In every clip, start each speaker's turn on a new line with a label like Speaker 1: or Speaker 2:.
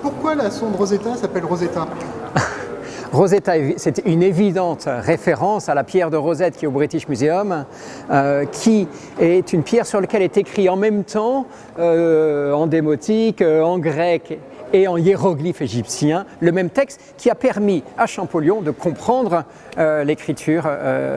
Speaker 1: Pourquoi la sonde Rosetta s'appelle Rosetta?
Speaker 2: Rosetta, c'est une évidente référence à la pierre de Rosette qui est au British Museum, qui est une pierre sur laquelle est écrit en même temps, en démotique, en grec et en hiéroglyphe égyptien, le même texte qui a permis à Champollion de comprendre l'écriture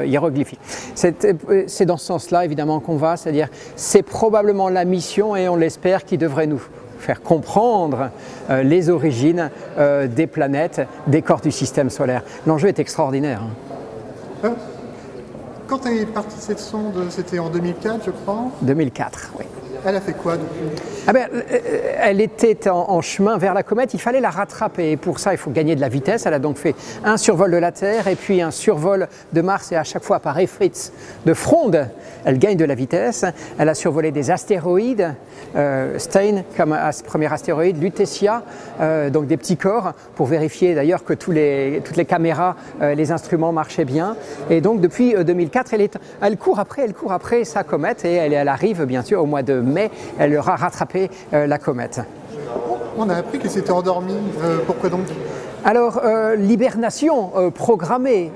Speaker 2: hiéroglyphique. C'est dans ce sens-là évidemment qu'on va, c'est-à-dire c'est probablement la mission, et on l'espère, qui devrait nous faire comprendre les origines des planètes, des corps du système solaire. L'enjeu est extraordinaire.
Speaker 1: Quand est partie cette sonde, c'était en 2004, je crois?
Speaker 2: 2004, oui.
Speaker 1: Elle a fait quoi depuis?
Speaker 2: Elle était en chemin vers la comète, il fallait la rattraper, et pour ça il faut gagner de la vitesse. Elle a donc fait un survol de la Terre et puis un survol de Mars, et à chaque fois par effet de fronde, elle gagne de la vitesse. Elle a survolé des astéroïdes, Stein comme premier astéroïde, Lutetia, donc des petits corps, pour vérifier d'ailleurs que toutes les caméras, les instruments marchaient bien. Et donc depuis 2004, elle court après sa comète, et elle arrive bien sûr au mois de mai, elle aura rattrapé la comète.
Speaker 1: On a appris qu'elle s'était endormie, pourquoi donc?
Speaker 2: Alors, l'hibernation programmée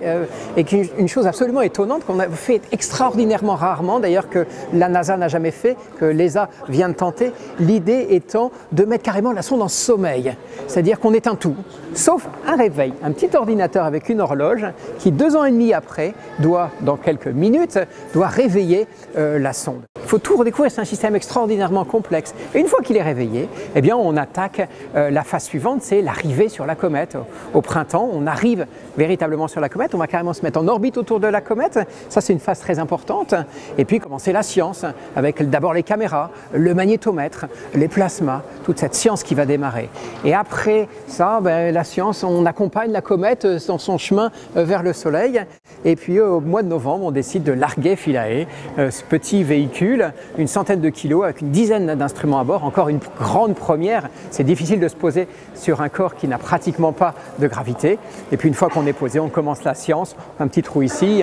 Speaker 2: est une chose absolument étonnante qu'on a fait extraordinairement rarement, d'ailleurs que la NASA n'a jamais fait, que l'ESA vient de tenter, l'idée étant de mettre carrément la sonde en sommeil, c'est-à-dire qu'on éteint tout, sauf un réveil, un petit ordinateur avec une horloge qui 2 ans et demi après, dans quelques minutes, doit réveiller la sonde. Il faut tout redécouvrir, c'est un système extraordinairement complexe. Et une fois qu'il est réveillé, eh bien on attaque la phase suivante, c'est l'arrivée sur la comète. Au printemps, on arrive véritablement sur la comète, on va carrément se mettre en orbite autour de la comète, ça c'est une phase très importante. Et puis commencer la science, avec d'abord les caméras, le magnétomètre, les plasmas, toute cette science qui va démarrer. Et après ça, la science, on accompagne la comète dans son chemin vers le Soleil. Et puis au mois de novembre, on décide de larguer Philae, ce petit véhicule, une centaine de kilos, avec une dizaine d'instruments à bord, encore une grande première. C'est difficile de se poser sur un corps qui n'a pratiquement pas de gravité. Et puis une fois qu'on est posé, on commence la science, un petit trou ici,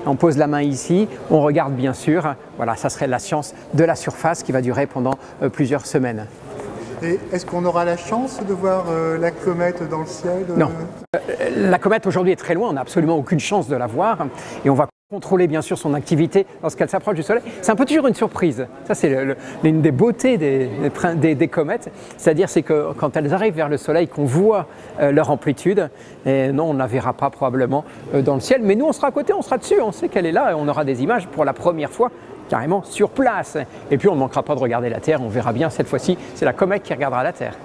Speaker 2: on pose la main ici, on regarde bien sûr. Voilà, ça serait la science de la surface qui va durer pendant plusieurs semaines.
Speaker 1: Et est-ce qu'on aura la chance de voir la comète dans le ciel?
Speaker 2: Non. La comète aujourd'hui est très loin, on n'a absolument aucune chance de la voir, et on va contrôler bien sûr son activité lorsqu'elle s'approche du Soleil. C'est un peu toujours une surprise. Ça c'est l'une des beautés des comètes, c'est-à-dire c'est que quand elles arrivent vers le Soleil, qu'on voit leur amplitude, et non, on ne la verra pas probablement dans le ciel, mais nous on sera à côté, on sera dessus, on sait qu'elle est là, et on aura des images pour la première fois carrément sur place. Et puis on ne manquera pas de regarder la Terre, on verra bien cette fois-ci, c'est la comète qui regardera la Terre.